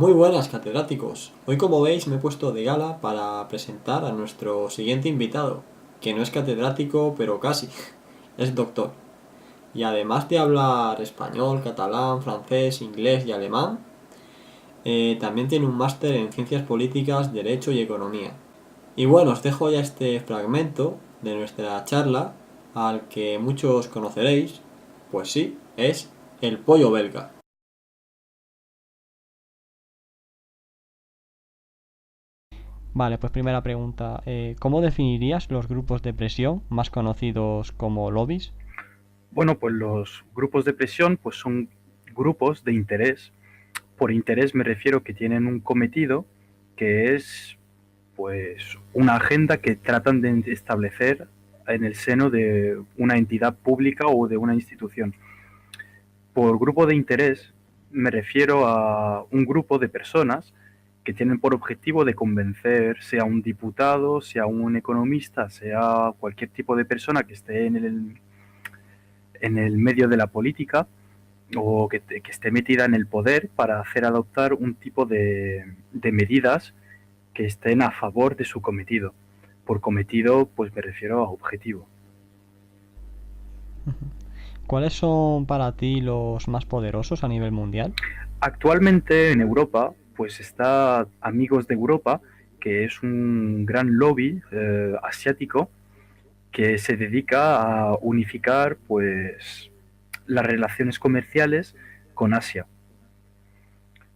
Muy buenas, catedráticos. Hoy, como veis, me he puesto de gala para presentar a nuestro siguiente invitado, que no es catedrático, pero casi. Es doctor. Y además de hablar español, catalán, francés, inglés y alemán, también tiene un máster en ciencias políticas, derecho y economía. Y bueno, os dejo ya este fragmento de nuestra charla, al que muchos conoceréis. Pues sí, es el pollo belga. Vale, pues primera pregunta. ¿Cómo definirías los grupos de presión más conocidos como lobbies? Bueno, pues los grupos de presión pues son grupos de interés. Por interés me refiero que tienen un cometido que es pues una agenda que tratan de establecer en el seno de una entidad pública o de una institución. Por grupo de interés me refiero a un grupo de personas que tienen por objetivo de convencer, sea un diputado, sea un economista, sea cualquier tipo de persona que esté en el medio de la política o que esté metida en el poder para hacer adoptar un tipo de medidas que estén a favor de su cometido. Por cometido, pues me refiero a objetivo. ¿Cuáles son para ti los más poderosos a nivel mundial? Actualmente en Europa, pues está Amigos de Europa, que es un gran lobby asiático que se dedica a unificar pues las relaciones comerciales con Asia.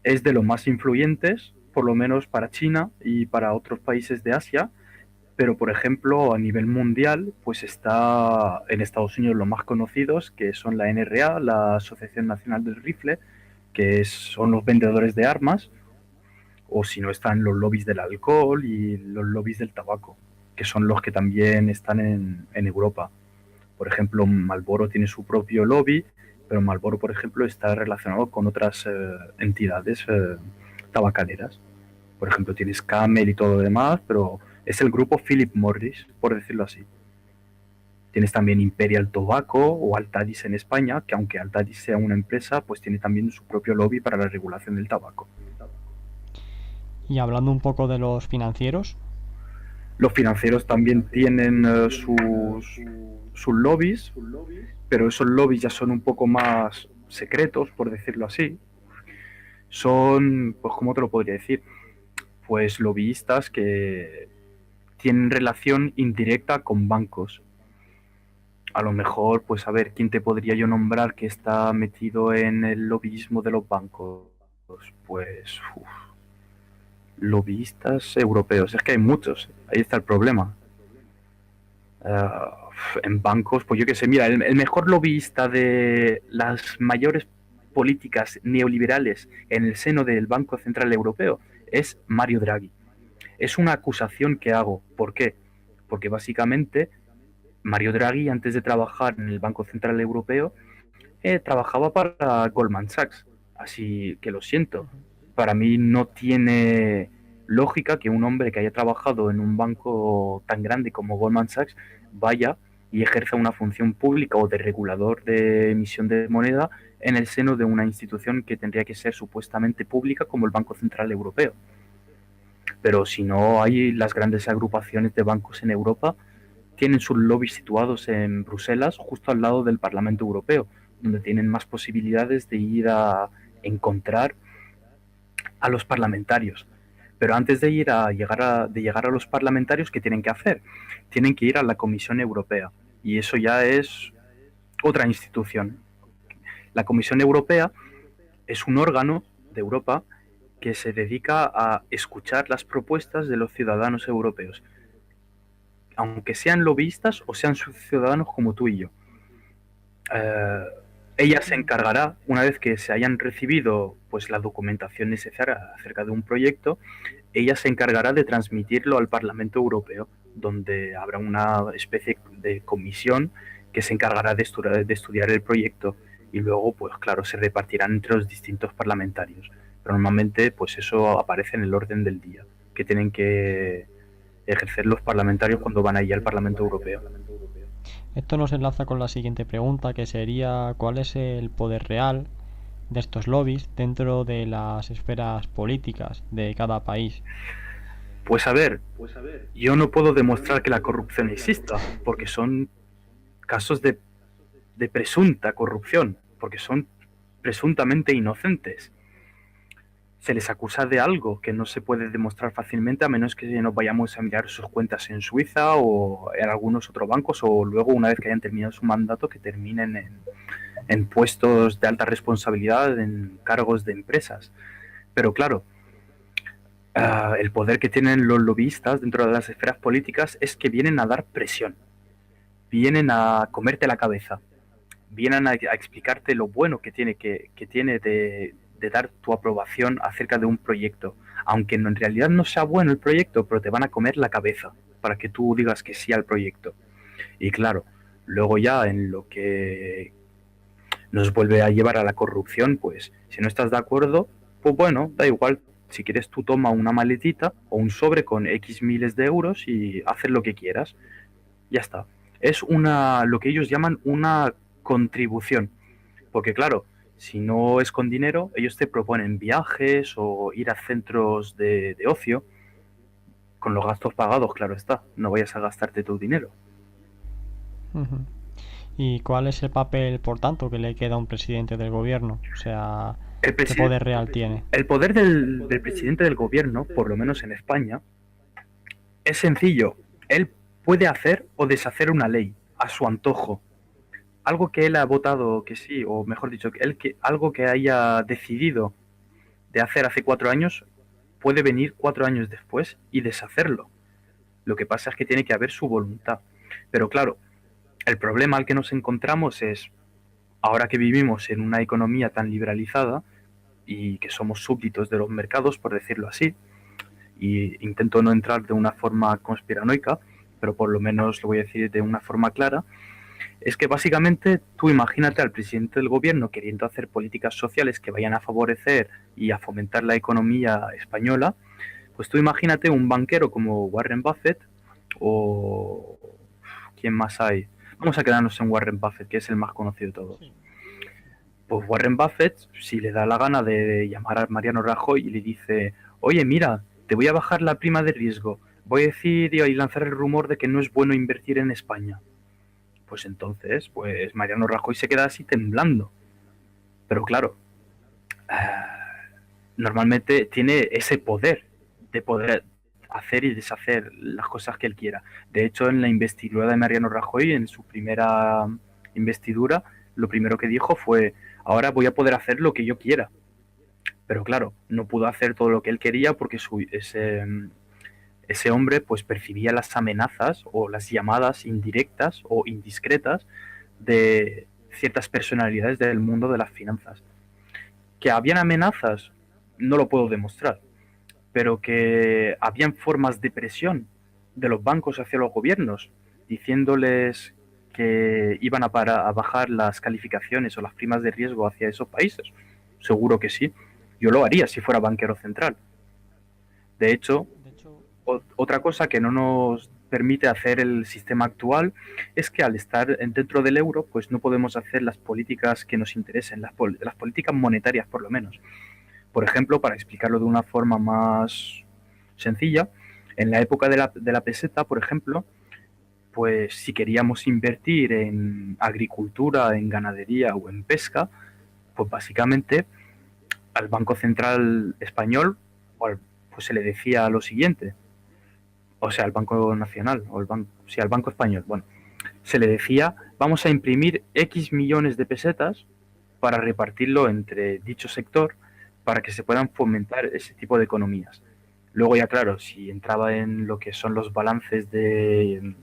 Es de los más influyentes, por lo menos para China y para otros países de Asia, pero por ejemplo a nivel mundial pues está en Estados Unidos los más conocidos, que son la NRA, la Asociación Nacional del Rifle, son los vendedores de armas, o si no están los lobbies del alcohol y los lobbies del tabaco, que son los que también están en Europa. Por ejemplo, Marlboro tiene su propio lobby, pero Marlboro, por ejemplo, está relacionado con otras entidades tabacaleras. Por ejemplo, tienes Camel y todo lo demás, pero es el grupo Philip Morris, por decirlo así. Tienes también Imperial Tobacco o Altadis en España, que aunque Altadis sea una empresa, pues tiene también su propio lobby para la regulación del tabaco. Y hablando un poco de los financieros, Los financieros también tienen sus lobbies, pero esos lobbies ya son un poco más secretos, por decirlo así. Son, pues, ¿cómo te lo podría decir? Pues lobbyistas que tienen relación indirecta con bancos. A lo mejor, pues a ver, ¿quién te podría yo nombrar que está metido en el lobbyismo de los bancos? Pues, lobbyistas europeos. Es que hay muchos, ahí está el problema. En bancos, pues yo qué sé, mira, el mejor lobbyista de las mayores políticas neoliberales en el seno del Banco Central Europeo es Mario Draghi. Es una acusación que hago. ¿Por qué? Porque básicamente Mario Draghi, antes de trabajar en el Banco Central Europeo, trabajaba para Goldman Sachs. Así que lo siento. Para mí no tiene lógica que un hombre que haya trabajado en un banco tan grande como Goldman Sachs vaya y ejerza una función pública o de regulador de emisión de moneda en el seno de una institución que tendría que ser supuestamente pública como el Banco Central Europeo. Pero si no, hay las grandes agrupaciones de bancos en Europa tienen sus lobbies situados en Bruselas, justo al lado del Parlamento Europeo, donde tienen más posibilidades de ir a encontrar a los parlamentarios. Pero antes de llegar a los parlamentarios, ¿qué tienen que hacer? Tienen que ir a la Comisión Europea. Y eso ya es otra institución. La Comisión Europea es un órgano de Europa que se dedica a escuchar las propuestas de los ciudadanos europeos, aunque sean lobbyistas o sean ciudadanos como tú y yo. Eh, Ella se encargará, una vez que se hayan recibido pues la documentación necesaria acerca de un proyecto, ella se encargará de transmitirlo al Parlamento Europeo, donde habrá una especie de comisión que se encargará de estudiar el proyecto y luego, pues claro, se repartirán entre los distintos parlamentarios. Pero normalmente, pues eso aparece en el orden del día, que tienen que ejercer los parlamentarios cuando van allí al Parlamento Europeo. esto nos enlaza con la siguiente pregunta, que sería ¿cuál es el poder real de estos lobbies dentro de las esferas políticas de cada país? Pues a ver, yo no puedo demostrar que la corrupción exista, porque son casos de presunta corrupción, porque son presuntamente inocentes. Se les acusa de algo que no se puede demostrar fácilmente a menos que nos vayamos a mirar sus cuentas en Suiza o en algunos otros bancos, o luego, una vez que hayan terminado su mandato, que terminen en puestos de alta responsabilidad, en cargos de empresas. Pero claro, el poder que tienen los lobbyistas dentro de las esferas políticas es que vienen a dar presión, vienen a comerte la cabeza, vienen a explicarte lo bueno que tiene, que tiene de dar tu aprobación acerca de un proyecto, aunque en realidad no sea bueno el proyecto, pero te van a comer la cabeza para que tú digas que sí al proyecto. Y claro, luego ya en lo que nos vuelve a llevar a la corrupción, pues si no estás de acuerdo, pues bueno, da igual. Si quieres, tú toma una maletita o un sobre con X miles de euros y haces lo que quieras. Ya está. Es lo que ellos llaman una contribución. Porque claro, si no es con dinero, ellos te proponen viajes o ir a centros de ocio, con los gastos pagados, claro está. No vayas a gastarte tu dinero. Ujú. ¿Y cuál es el papel, por tanto, que le queda a un presidente del gobierno? O sea, El, ¿qué presi- poder real tiene? el poder del presidente del gobierno, por lo menos en España, es sencillo. Él puede hacer o deshacer una ley a su antojo. Algo que él ha votado que sí, o mejor dicho, algo que haya decidido de hacer hace 4 años, puede venir 4 años después y deshacerlo. Lo que pasa es que tiene que haber su voluntad. Pero claro, el problema al que nos encontramos es, ahora que vivimos en una economía tan liberalizada y que somos súbditos de los mercados, por decirlo así, y intento no entrar de una forma conspiranoica, pero por lo menos lo voy a decir de una forma clara, es que básicamente tú imagínate al presidente del gobierno queriendo hacer políticas sociales que vayan a favorecer y a fomentar la economía española, pues tú imagínate un banquero como Warren Buffett o... ¿Quién más hay? Vamos a quedarnos en Warren Buffett, que es el más conocido de todos. Pues Warren Buffett, si le da la gana de llamar a Mariano Rajoy y le dice, oye, mira, te voy a bajar la prima de riesgo, voy a decir y lanzar el rumor de que no es bueno invertir en España. Pues entonces, pues Mariano Rajoy se queda así temblando. Pero claro, normalmente tiene ese poder de poder hacer y deshacer las cosas que él quiera. De hecho, en la investidura de Mariano Rajoy, en su primera investidura, lo primero que dijo fue, ahora voy a poder hacer lo que yo quiera. Pero claro, no pudo hacer todo lo que él quería porque ese hombre pues percibía las amenazas o las llamadas indirectas o indiscretas de ciertas personalidades del mundo de las finanzas. Que habían amenazas, no lo puedo demostrar, pero que habían formas de presión de los bancos hacia los gobiernos, diciéndoles que iban a bajar las calificaciones o las primas de riesgo hacia esos países. Seguro que sí. Yo lo haría si fuera banquero central. De hecho, otra cosa que no nos permite hacer el sistema actual es que al estar dentro del euro, pues no podemos hacer las políticas que nos interesen, las políticas monetarias por lo menos. Por ejemplo, para explicarlo de una forma más sencilla, en la época de la peseta, por ejemplo, pues si queríamos invertir en agricultura, en ganadería o en pesca, pues básicamente al Banco Central Español pues se le decía lo siguiente, o sea, al Banco Nacional, o al Banco Español, bueno, se le decía, vamos a imprimir X millones de pesetas para repartirlo entre dicho sector para que se puedan fomentar ese tipo de economías. Luego ya, claro, si entraba en lo que son los balances de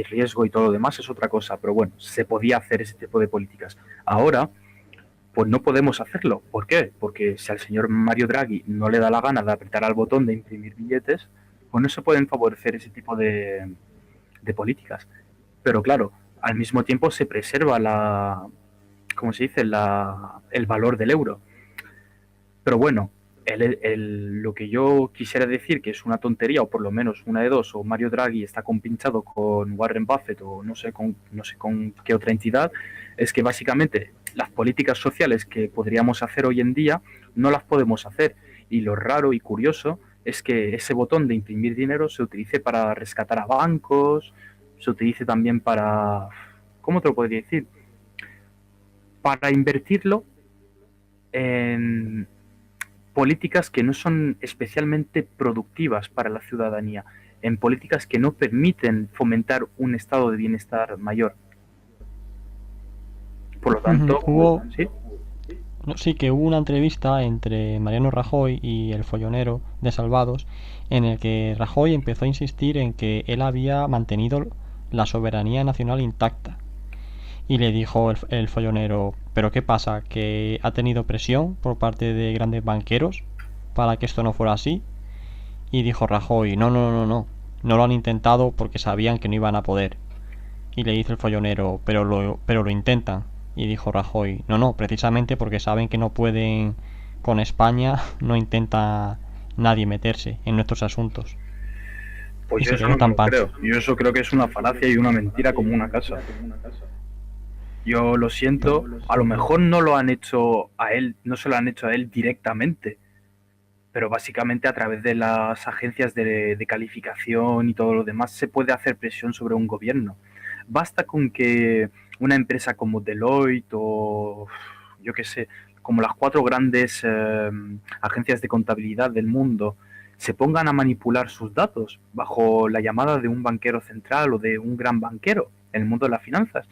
riesgo y todo lo demás es otra cosa, pero bueno, se podía hacer ese tipo de políticas. Ahora, pues no podemos hacerlo. ¿Por qué? Porque si al señor Mario Draghi no le da la gana de apretar al botón de imprimir billetes, pues no se pueden favorecer ese tipo de políticas. Pero claro, al mismo tiempo se preserva ¿cómo se dice? El valor del euro. Pero bueno, lo que yo quisiera decir que es una tontería, o por lo menos una de dos, o Mario Draghi está compinchado con Warren Buffett, o no sé con qué otra entidad, es que básicamente las políticas sociales que podríamos hacer hoy en día no las podemos hacer. Y lo raro y curioso es que ese botón de imprimir dinero se utilice para rescatar a bancos, se utilice también para, ¿cómo te lo podría decir? Para invertirlo en políticas que no son especialmente productivas para la ciudadanía, en políticas que no permiten fomentar un estado de bienestar mayor. Por lo tanto, Hubo, ¿sí? no, sí que hubo una entrevista entre Mariano Rajoy y el follonero de Salvados en el que Rajoy empezó a insistir en que él había mantenido la soberanía nacional intacta. Y le dijo el follonero, ¿pero qué pasa? ¿Que ha tenido presión por parte de grandes banqueros para que esto no fuera así? Y dijo Rajoy, no, no, no, no, no lo han intentado porque sabían que no iban a poder. Y le dice el follonero, pero lo intentan. Y dijo Rajoy, no, no, precisamente porque saben que no pueden con España, no intenta nadie meterse en nuestros asuntos. Pues Y yo se eso quedó no me tan lo pancho. creo. Yo eso creo que es una falacia y una mentira como una casa. Yo lo siento, a lo mejor no lo han hecho a él, no se lo han hecho a él directamente, pero básicamente a través de las agencias de calificación y todo lo demás se puede hacer presión sobre un gobierno. Basta con que una empresa como Deloitte o yo qué sé, como las 4 grandes agencias de contabilidad del mundo se pongan a manipular sus datos bajo la llamada de un banquero central o de un gran banquero en el mundo de las finanzas.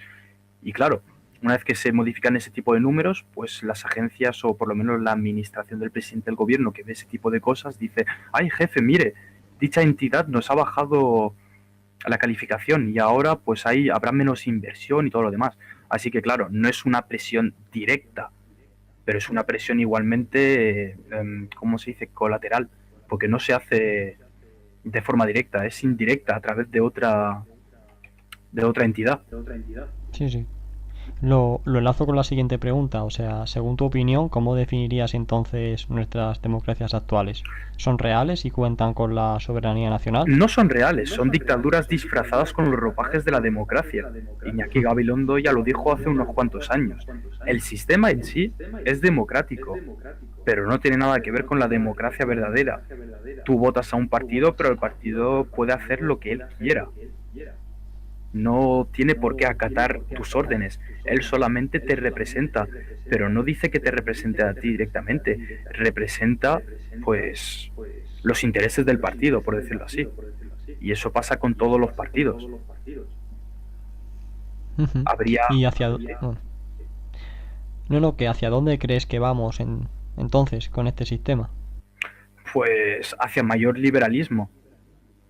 Y claro, una vez que se modifican ese tipo de números, pues las agencias o por lo menos la administración del presidente del gobierno que ve ese tipo de cosas dice, ay jefe, mire, dicha entidad nos ha bajado la calificación y ahora pues ahí habrá menos inversión y todo lo demás. Así que claro, no es una presión directa, pero es una presión igualmente, ¿cómo se dice?, colateral, porque no se hace de forma directa, es indirecta a través de otra entidad. Sí, sí. Lo enlazo con la siguiente pregunta, o sea, según tu opinión, ¿cómo definirías entonces nuestras democracias actuales? ¿Son reales y cuentan con la soberanía nacional? No son reales, son dictaduras disfrazadas con los ropajes de la democracia. Iñaki Gabilondo ya lo dijo hace unos cuantos años. El sistema en sí es democrático, pero no tiene nada que ver con la democracia verdadera. Tú votas a un partido, pero el partido puede hacer lo que él quiera. No tiene por qué acatar tus órdenes. Él solamente te representa, pero no dice que te represente a ti directamente. Representa, pues, los intereses del partido, por decirlo así. Y eso pasa con todos los partidos. Ujú. Habría, ¿Y bueno, no, no, que hacia dónde crees que vamos entonces con este sistema? pues, hacia mayor liberalismo.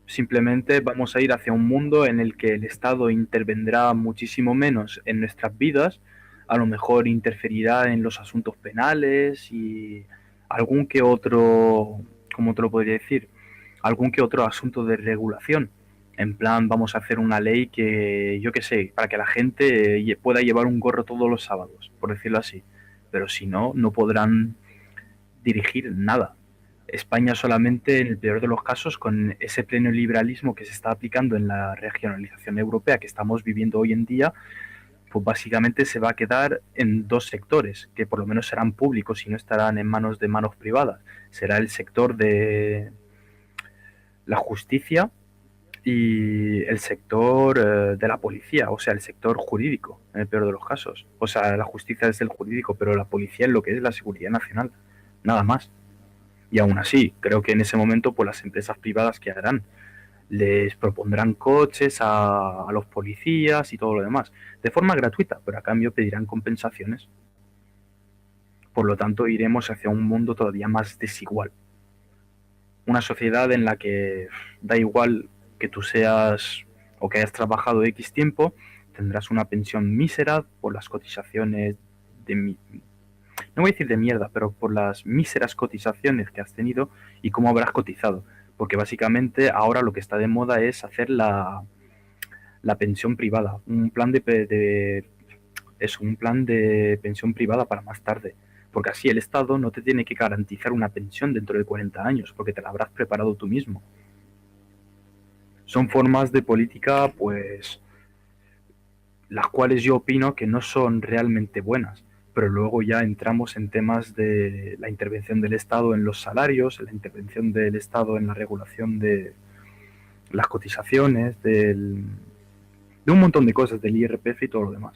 Simplemente vamos a ir hacia un mundo en el que el Estado intervendrá muchísimo menos en nuestras vidas, a lo mejor interferirá en los asuntos penales y algún que otro, ¿cómo te lo podría decir? Algún que otro asunto de regulación. En plan, vamos a hacer una ley que, yo qué sé, para que la gente pueda llevar un gorro todos los sábados, por decirlo así. Pero si no, no podrán dirigir nada. España solamente, en el peor de los casos, con ese pleno liberalismo que se está aplicando en la regionalización europea que estamos viviendo hoy en día, pues básicamente se va a quedar en 2 sectores, que por lo menos serán públicos y no estarán en manos de manos privadas. Será el sector de la justicia y el sector de la policía, o sea, el sector jurídico, en el peor de los casos. O sea, la justicia es el jurídico, pero la policía es lo que es la seguridad nacional, nada más. Y aún así, creo que en ese momento, pues las empresas privadas que harán, les propondrán coches a los policías y todo lo demás, de forma gratuita, pero a cambio pedirán compensaciones. Por lo tanto, iremos hacia un mundo todavía más desigual. Una sociedad en la que da igual que tú seas o que hayas trabajado X tiempo, tendrás una pensión mísera por las cotizaciones de, no voy a decir de mierda, pero por las míseras cotizaciones que has tenido y cómo habrás cotizado. Porque básicamente ahora lo que está de moda es hacer la pensión privada, un plan de pensión privada para más tarde. Porque así el Estado no te tiene que garantizar una pensión dentro de 40 años, porque te la habrás preparado tú mismo. Son formas de política, pues, las cuales yo opino que no son realmente buenas, pero luego ya entramos en temas de la intervención del Estado en los salarios, la intervención del Estado en la regulación de las cotizaciones, de un montón de cosas, del IRPF y todo lo demás.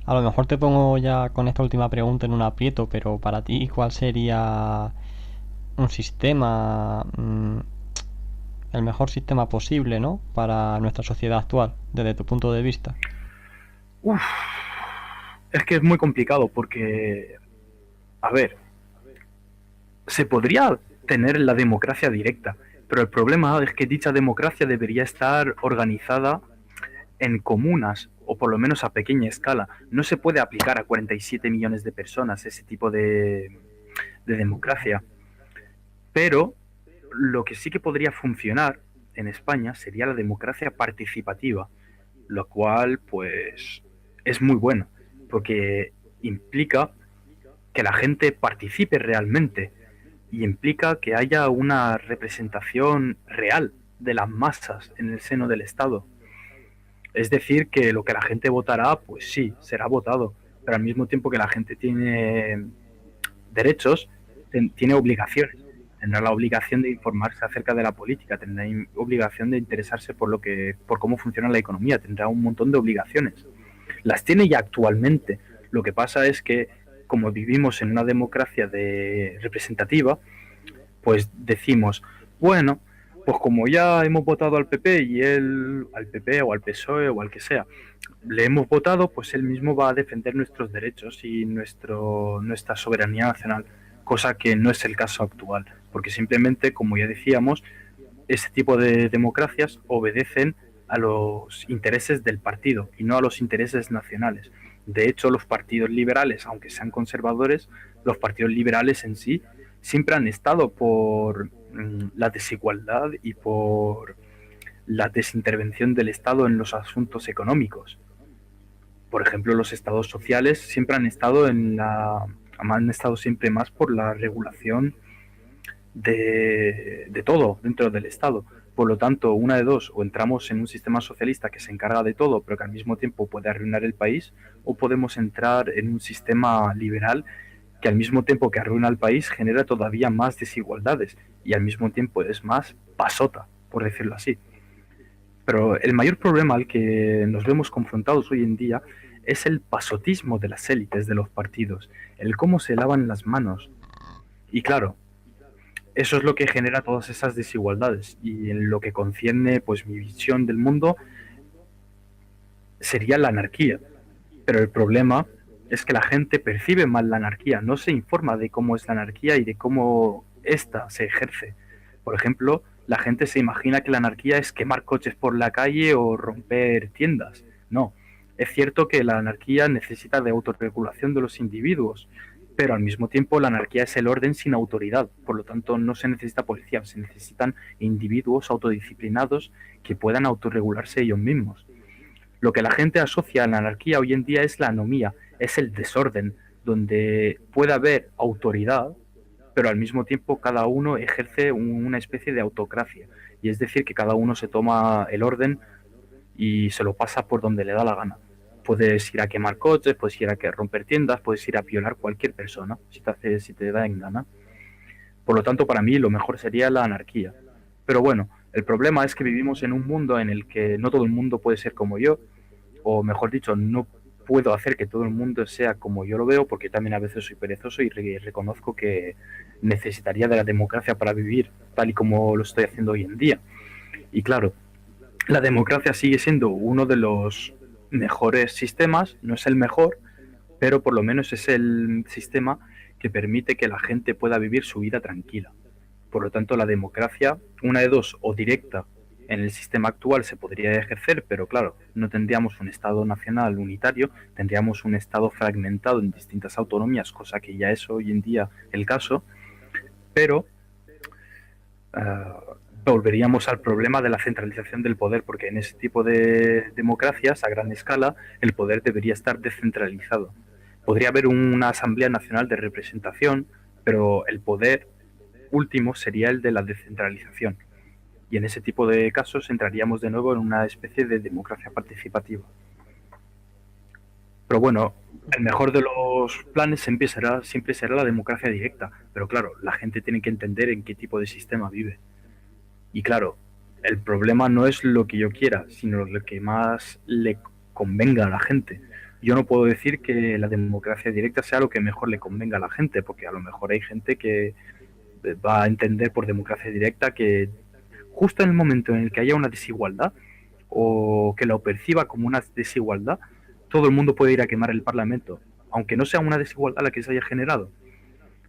A lo mejor te pongo ya con esta última pregunta en un aprieto, pero para ti, ¿cuál sería un sistema, el mejor sistema posible, ¿no? Para nuestra sociedad actual, desde tu punto de vista? Uf, es que es muy complicado porque, a ver, se podría tener la democracia directa, pero el problema es que dicha democracia debería estar organizada en comunas o por lo menos a pequeña escala. No se puede aplicar a 47 millones de personas ese tipo de democracia. Pero lo que sí que podría funcionar en España sería la democracia participativa, lo cual pues es muy bueno, porque implica que la gente participe realmente y implica que haya una representación real de las masas en el seno del Estado. Es decir, que lo que la gente votará, pues sí, será votado, pero al mismo tiempo que la gente tiene derechos, tiene obligaciones. Tendrá la obligación de informarse acerca de la política, tendrá obligación de interesarse por cómo funciona la economía, tendrá un montón de obligaciones. Las tiene ya actualmente. Lo que pasa es que, como vivimos en una democracia representativa, pues decimos, bueno, pues como ya hemos votado al PP y él, al PP o al PSOE o al que sea, le hemos votado, pues él mismo va a defender nuestros derechos y nuestra soberanía nacional, cosa que no es el caso actual, porque simplemente, como ya decíamos, este tipo de democracias obedecen a los intereses del partido y no a los intereses nacionales. De hecho, los partidos liberales, aunque sean conservadores, los partidos liberales en sí siempre han estado por la desigualdad y por la desintervención del Estado en los asuntos económicos. Por ejemplo, los estados sociales siempre han estado siempre más por la regulación de todo dentro del Estado. Por lo tanto, una de dos, o entramos en un sistema socialista que se encarga de todo, pero que al mismo tiempo puede arruinar el país, o podemos entrar en un sistema liberal que al mismo tiempo que arruina el país genera todavía más desigualdades y al mismo tiempo es más pasota, por decirlo así. Pero el mayor problema al que nos vemos confrontados hoy en día es el pasotismo de las élites de los partidos, el cómo se lavan las manos. Y claro, eso es lo que genera todas esas desigualdades y en lo que concierne pues mi visión del mundo sería la anarquía. Pero el problema es que la gente percibe mal la anarquía, no se informa de cómo es la anarquía y de cómo ésta se ejerce. Por ejemplo, la gente se imagina que la anarquía es quemar coches por la calle o romper tiendas. No, es cierto que la anarquía necesita de autorregulación de los individuos, pero al mismo tiempo la anarquía es el orden sin autoridad, por lo tanto no se necesita policía, se necesitan individuos autodisciplinados que puedan autorregularse ellos mismos. Lo que la gente asocia a la anarquía hoy en día es la anomía, es el desorden, donde puede haber autoridad, pero al mismo tiempo cada uno ejerce una especie de autocracia. Y es decir, que cada uno se toma el orden y se lo pasa por donde le da la gana. Puedes ir a quemar coches, puedes ir a romper tiendas, puedes ir a violar cualquier persona, si te da en gana. Por lo tanto, para mí lo mejor sería la anarquía. Pero bueno, el problema es que vivimos en un mundo en el que no todo el mundo puede ser como yo, o mejor dicho, no puedo hacer que todo el mundo sea como yo lo veo, porque también a veces soy perezoso y reconozco que necesitaría de la democracia para vivir tal y como lo estoy haciendo hoy en día. Y claro, la democracia sigue siendo uno de los mejores sistemas, no es el mejor, pero por lo menos es el sistema que permite que la gente pueda vivir su vida tranquila. Por lo tanto, la democracia, una de dos, o directa en el sistema actual se podría ejercer, pero claro, no tendríamos un Estado nacional unitario, tendríamos un Estado fragmentado en distintas autonomías, cosa que ya es hoy en día el caso, pero volveríamos al problema de la centralización del poder, porque en ese tipo de democracias a gran escala el poder debería estar descentralizado. Podría haber una Asamblea Nacional de Representación, pero el poder último sería el de la descentralización. Y en ese tipo de casos entraríamos de nuevo en una especie de democracia participativa. Pero bueno, el mejor de los planes siempre será la democracia directa. Pero claro, la gente tiene que entender en qué tipo de sistema vive. Y claro, el problema no es lo que yo quiera, sino lo que más le convenga a la gente. Yo no puedo decir que la democracia directa sea lo que mejor le convenga a la gente, porque a lo mejor hay gente que va a entender por democracia directa que justo en el momento en el que haya una desigualdad o que lo perciba como una desigualdad, todo el mundo puede ir a quemar el Parlamento, aunque no sea una desigualdad la que se haya generado.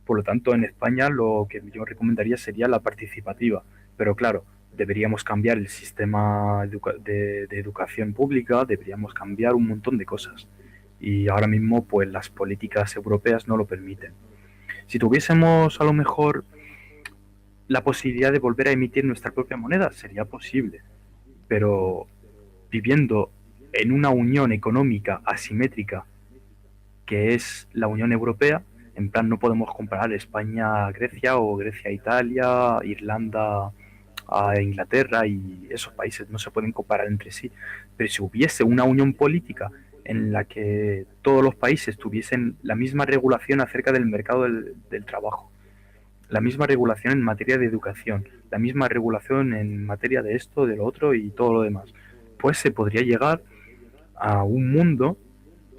Por lo tanto, en España lo que yo recomendaría sería la participativa. Pero claro, deberíamos cambiar el sistema de educación pública, deberíamos cambiar un montón de cosas. Y ahora mismo, pues las políticas europeas no lo permiten. Si tuviésemos a lo mejor la posibilidad de volver a emitir nuestra propia moneda, sería posible. Pero viviendo en una unión económica asimétrica que es la Unión Europea, en plan no podemos comparar España a Grecia o Grecia a Italia, Irlanda a Inglaterra, y esos países no se pueden comparar entre sí. Pero si hubiese una unión política en la que todos los países tuviesen la misma regulación acerca del mercado del trabajo, la misma regulación en materia de educación, la misma regulación en materia de esto, de lo otro y todo lo demás, pues se podría llegar a un mundo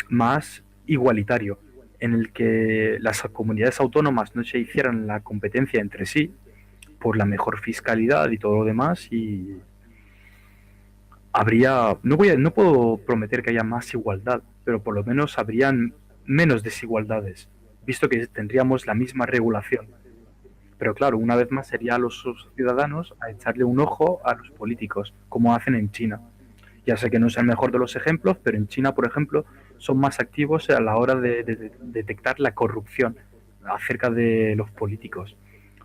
más igualitario, en el que las comunidades autónomas no se hicieran la competencia entre sí por la mejor fiscalidad y todo lo demás, y habría, no puedo prometer que haya más igualdad, pero por lo menos habrían menos desigualdades, visto que tendríamos la misma regulación. Pero claro, una vez más sería a los ciudadanos a echarle un ojo a los políticos, como hacen en China. Ya sé que no es el mejor de los ejemplos, pero en China, por ejemplo, son más activos a la hora de detectar la corrupción acerca de los políticos.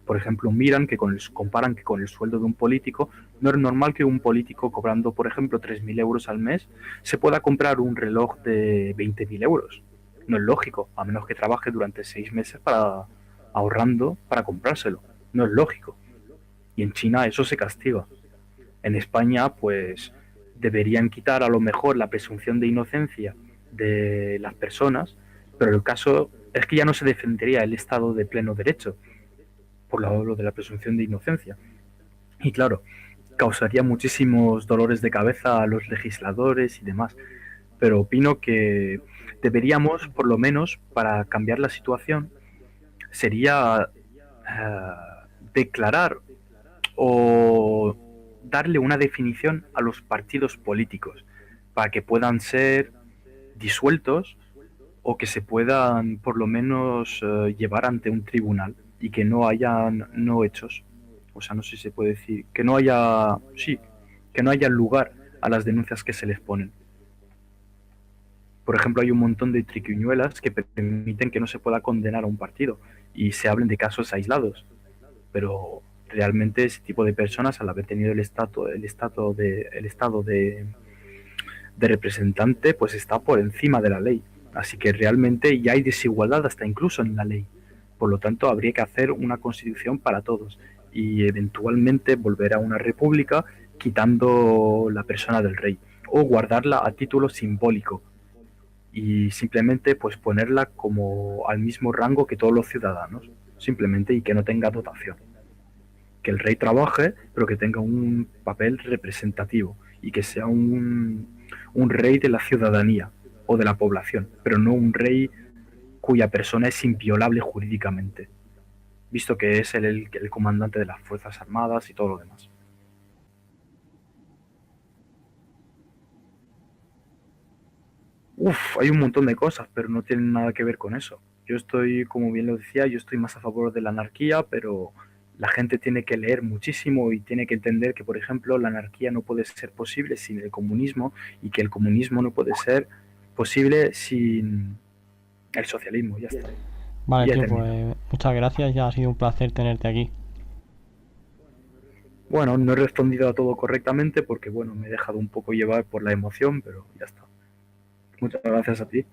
Por ejemplo, miran que comparan que con el sueldo de un político, no es normal que un político cobrando, por ejemplo, 3.000 euros al mes, se pueda comprar un reloj de 20.000 euros. No es lógico, a menos que trabaje durante 6 meses ahorrando para comprárselo. No es lógico. Y en China eso se castiga. En España, pues deberían quitar a lo mejor la presunción de inocencia de las personas, pero el caso es que ya no se defendería el Estado de pleno derecho por lo de la presunción de inocencia. Y claro, causaría muchísimos dolores de cabeza a los legisladores y demás. Pero opino que deberíamos, por lo menos, para cambiar la situación, sería declarar o darle una definición a los partidos políticos para que puedan ser disueltos o que se puedan por lo menos llevar ante un tribunal y que no hayan no hechos. O sea, no sé si se puede decir que no haya, sí, que no haya lugar a las denuncias que se les ponen. Por ejemplo, hay un montón de triquiñuelas que permiten que no se pueda condenar a un partido y se hablen de casos aislados, pero realmente ese tipo de personas, al haber tenido el estado de representante, pues está por encima de la ley. Así que realmente ya hay desigualdad hasta incluso en la ley. Por lo tanto, habría que hacer una constitución para todos y eventualmente volver a una república quitando la persona del rey o guardarla a título simbólico y simplemente pues ponerla como al mismo rango que todos los ciudadanos, simplemente, y que no tenga dotación. Que el rey trabaje, pero que tenga un papel representativo y que sea un rey de la ciudadanía o de la población, pero no un rey cuya persona es inviolable jurídicamente, visto que es el comandante de las Fuerzas Armadas y todo lo demás. Uf, hay un montón de cosas, pero no tienen nada que ver con eso. Yo estoy, como bien lo decía, yo estoy más a favor de la anarquía, pero la gente tiene que leer muchísimo y tiene que entender que, por ejemplo, la anarquía no puede ser posible sin el comunismo y que el comunismo no puede ser posible sin el socialismo. Ya está. Vale, Ya tío, termino. pues muchas gracias, ya ha sido un placer tenerte aquí. Bueno, no he respondido a todo correctamente porque, bueno, me he dejado un poco llevar por la emoción, pero ya está. Muchas gracias a ti.